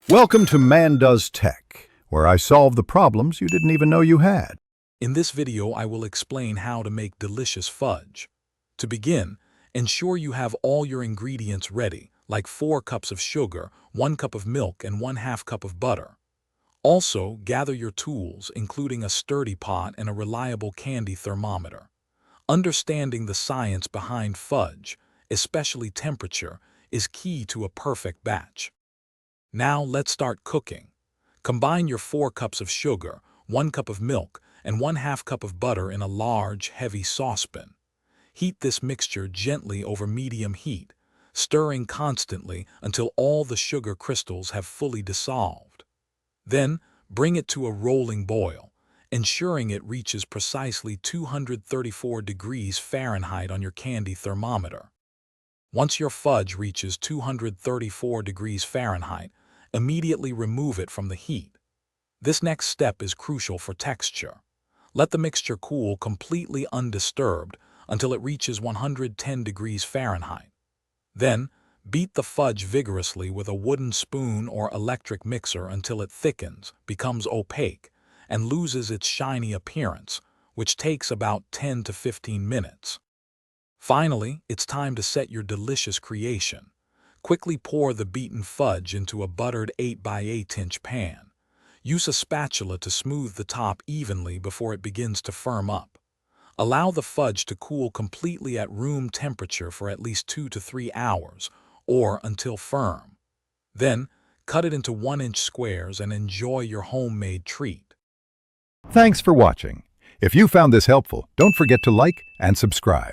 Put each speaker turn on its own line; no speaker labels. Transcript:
Welcome to Man Does Tech, where I solve the problems you didn't even know you had.
In this video, I will explain how to make delicious fudge. To begin, ensure you have all your ingredients ready, like 4 cups of sugar, 1 cup of milk, and 1/2 cup of butter. Also, gather your tools, including a sturdy pot and a reliable candy thermometer. Understanding the science behind fudge, especially temperature, is key to a perfect batch. Now let's start cooking. Combine your 4 cups of sugar, 1 cup of milk, and 1/2 cup of butter in a large, heavy saucepan. Heat this mixture gently over medium heat, stirring constantly until all the sugar crystals have fully dissolved. Then, bring it to a rolling boil, ensuring it reaches precisely 234 degrees Fahrenheit on your candy thermometer. Once your fudge reaches 234 degrees Fahrenheit, immediately remove it from the heat. This next step is crucial for texture. Let the mixture cool completely undisturbed until it reaches 110 degrees Fahrenheit. Then, beat the fudge vigorously with a wooden spoon or electric mixer until it thickens, becomes opaque, and loses its shiny appearance, which takes about 10 to 15 minutes. Finally, it's time to set your delicious creation. Quickly pour the beaten fudge into a buttered 8 by 8 inch pan. Use a spatula to smooth the top evenly before it begins to firm up. Allow the fudge to cool completely at room temperature for at least 2 to 3 hours, or until firm. Then, cut it into 1-inch squares and enjoy your homemade treat.
Thanks for watching. If you found this helpful, don't forget to like and subscribe.